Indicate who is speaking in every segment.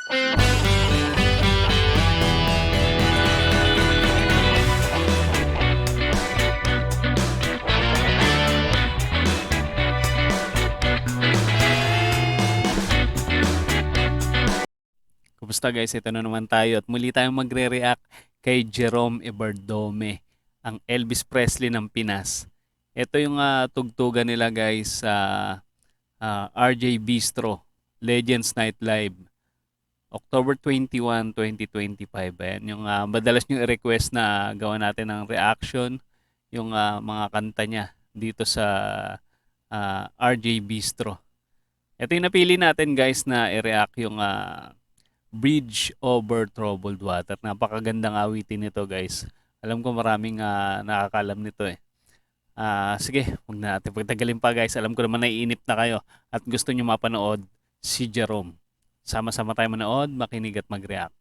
Speaker 1: Kumusta guys? Ito na naman tayo at muli tayong magre-react kay Jerome Ebardome, ang Elvis Presley ng Pinas. Ito yung tugtugan nila guys sa RJ Bistro, Legends Night Live, October 21, 2025. Ayan, yung madalas nyo i-request na gawa natin ng reaction, yung mga kanta niya dito sa RJ Bistro. Ito yung napili natin guys na i-react yung Bridge Over Troubled Water. Napakagandang awitin nito guys. Alam ko maraming nakakalam nito eh. Sige, huwag na natin pagtagalin pa guys. Alam ko naman naiinip na kayo at gusto nyo mapanood si Jerome. Sama-sama tayo manood, makinig at mag-react.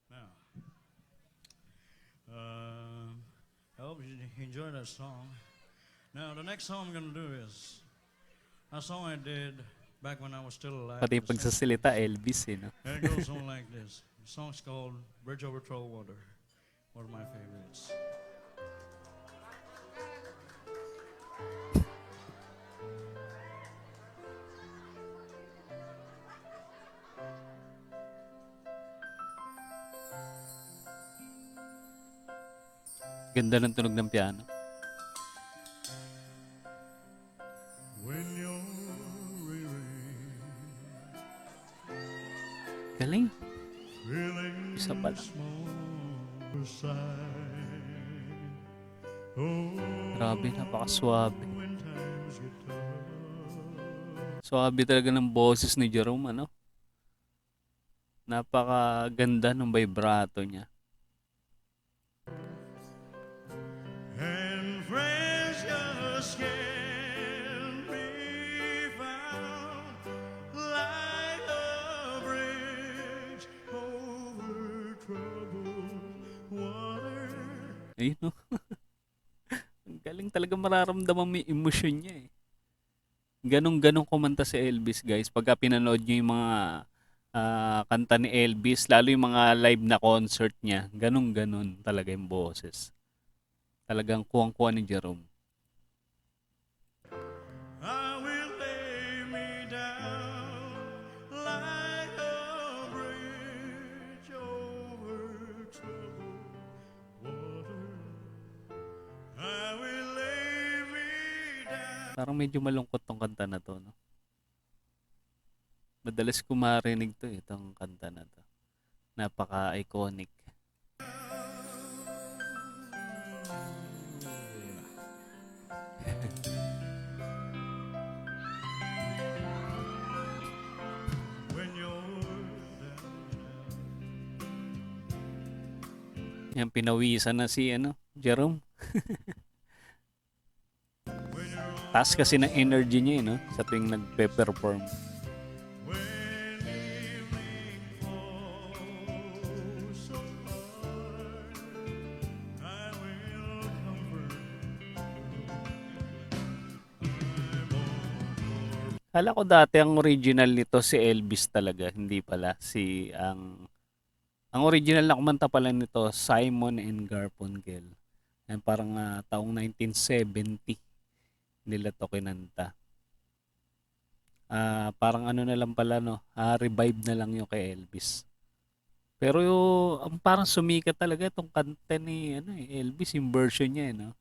Speaker 2: Now, I hope you enjoy that song. Now, the next song I'm going to do is a song I did back when I was still alive.
Speaker 1: Pati pagsasalita, Elvis eh, no?
Speaker 2: And it goes on like this. The song's called Bridge Over Troubled Water. One of my favorites.
Speaker 1: Ganda ng tunog ng piano.
Speaker 2: When you're weary,
Speaker 1: Galing.
Speaker 2: feeling
Speaker 1: Isa pa lang.
Speaker 2: small beside. Oh,
Speaker 1: Grabe, napakaswabe.
Speaker 2: when times get tough.
Speaker 1: Swabe talaga ng boses ni Jerome, ano? Napakaganda ng vibrato niya.
Speaker 2: And friends just can't be found like a bridge over troubled water.
Speaker 1: Ayun, no? Ang galing talaga, mararamdaman mo yung emosyon niya eh. Ganong-ganong kumanta si Elvis guys. Pagka pinanood niyo yung mga kanta ni Elvis, lalo yung mga live na concert niya, ganong-ganon talaga yung boses. Talagang kuwang-kuwa ni Jerome.
Speaker 2: I will lay me down like a bridge over troubled water. I will lay me down.
Speaker 1: Parang medyo malungkot tong kanta na to, no? Madalas ko marinig to eh, itong kanta na to. Napaka-iconic.
Speaker 2: When you're down,
Speaker 1: Yan, pinawisan na si Jerome.
Speaker 2: when you're
Speaker 1: Taas kasi ng energy niya no? Sa tuwing nagpe-perform.
Speaker 2: when evening falls so hard, I will comfort
Speaker 1: Kala ko dati ang original nito si Elvis talaga, hindi pala ang original na kumanta pala nito Simon and Garfunkel. Yan parang taong 1970 nila to kinanta. Parang ano na lang pala no, revive na lang yung kay Elvis. Pero ang parang sumikat talaga itong kanta ni Elvis, yung version niya no.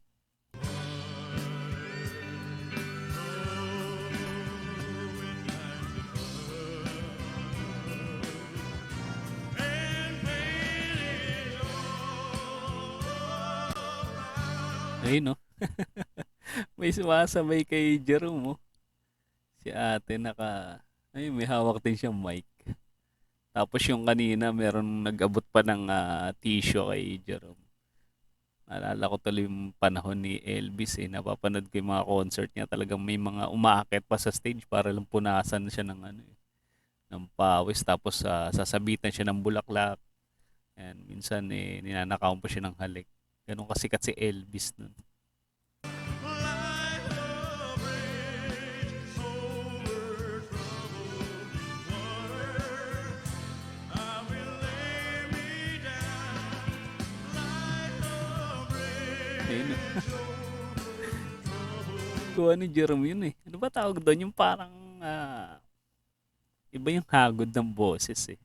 Speaker 1: Ayun no. May sumasabay kay Jerome, oh. Si ate may hawak din siyang mic. Tapos yung kanina, meron nag-abot pa ng tissue kay Jerome. Naalala ko tuloy yung panahon ni Elvis eh. Napapanood ko yung mga concert niya. Talagang may mga umaakit pa sa stage para lang punasan siya ng ng pawis. Tapos sasabitan siya ng bulaklak. And minsan ninanakawan pa siya ng halik. Ganun kasikat si Elvis nun.
Speaker 2: like a bridge
Speaker 1: Gawa ni Jerome yun eh. Ano ba tawag doon? Yung parang iba yung hagod ng boses eh.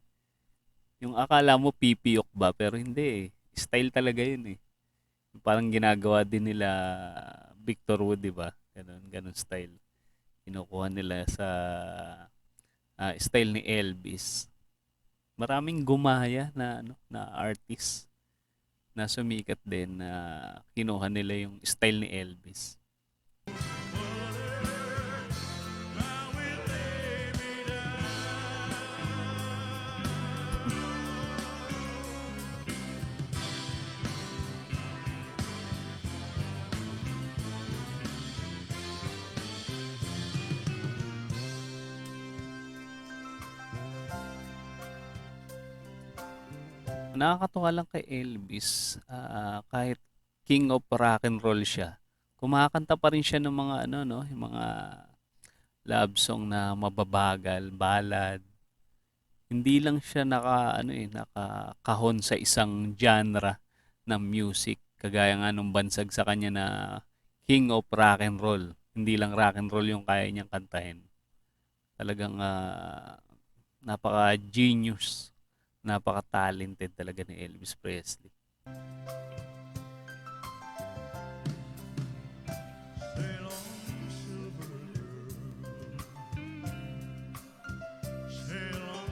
Speaker 1: Yung akala mo pipiyok ba pero hindi eh. Style talaga yun eh. Yung parang ginagawa din nila Victor Wood, di ba? Ganun, ganun style. Kinukuha nila sa style ni Elvis. Maraming gumaya na ano na artist na sumikat din na kinuha nila yung style ni Elvis. Nakakatuwa lang kay Elvis, kahit king of rock and roll siya, kumakanta pa rin siya ng mga ano 'no, yung mga love song na mababagal, ballad. Hindi lang siya naka-ano, nakakahon sa isang genre ng music, kagaya nga nung bansag sa kanya na king of rock and roll. Hindi lang rock and roll yung kaya niyang kantahin. Talagang, napaka-genius, napaka-talented talaga ni Elvis Presley.
Speaker 2: Sail on, silver sail on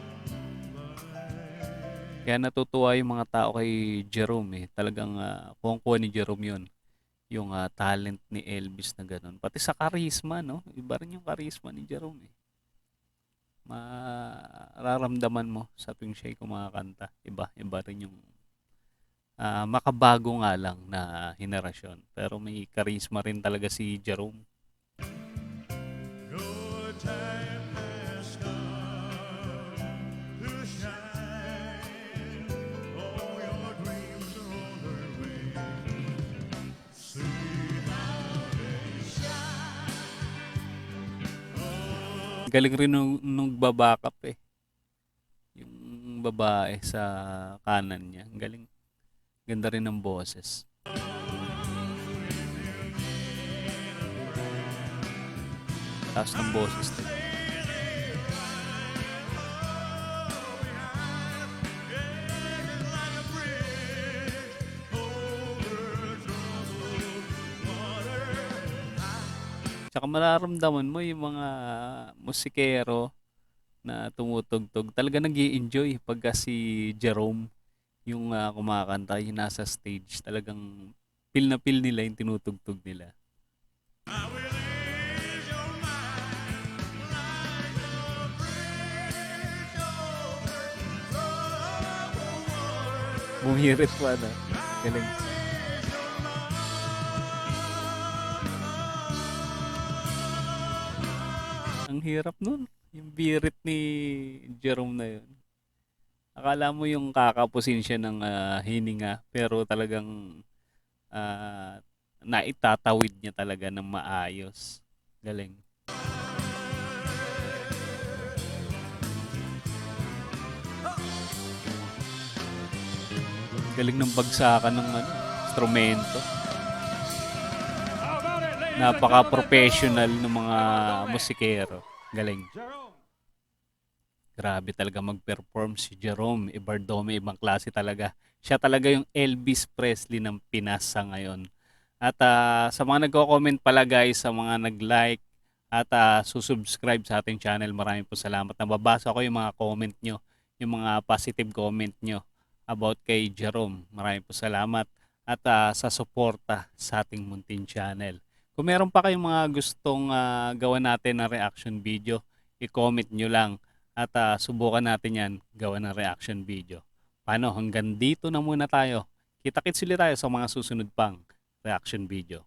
Speaker 2: by.
Speaker 1: Kaya natutuwa yung mga tao kay Jerome eh. Talagang kuha ni Jerome yun. Yung talent ni Elvis na ganun. Pati sa charisma, no? Iba rin yung charisma ni Jerome eh. Mararamdaman mo sa tuwing siya'y kumakanta. Iba, iba rin yung makabago nga lang na henerasyon. Pero may charisma rin talaga si Jerome.
Speaker 2: Good time has come to shine. All your dreams are on their way. See how they shine. Oh,
Speaker 1: Galing rin nung babackup eh. Yung babae sa kanan niya. Ang galing. Ganda rin ng boses. Taas ng boses din.
Speaker 2: like a bridge over troubled water.
Speaker 1: Tsaka mararamdaman mo yung mga musikero na tumutugtog. Talaga nag-i-enjoy pagka si Jerome yung kumakanta, yung nasa stage. Talagang feel na feel nila yung tinutugtog nila.
Speaker 2: I will ease your mind like a bridge over troubled water.
Speaker 1: Bumirit pa na. Galing. Ang hirap nun. Yung birit ni Jerome na yun. Akala mo yung kakapusin siya ng hininga pero talagang naitatawid niya talaga ng maayos. Galing. Galing ng bagsakan ng instrumento.
Speaker 2: How about it, ladies and gentlemen?
Speaker 1: Napaka-professional ng mga musikero. Galing.
Speaker 2: Jerome.
Speaker 1: Grabe talaga mag-perform si Jerome Ibardome. Ibang klase talaga. Siya talaga yung Elvis Presley ng Pinas sa ngayon. At sa mga nagko-comment pala guys, sa mga nag-like at susubscribe sa ating channel, maraming po salamat. Nababasa ko yung mga comment nyo, yung mga positive comment nyo about kay Jerome. Maraming po salamat at sa suporta sa ating Muntin channel. Kung meron pa kayong mga gustong gawa natin na reaction video, i-comment nyo lang at subukan natin yan gawa ng reaction video. Paano? Hanggang dito na muna tayo. Kita-kits ulit tayo sa mga susunod pang reaction video.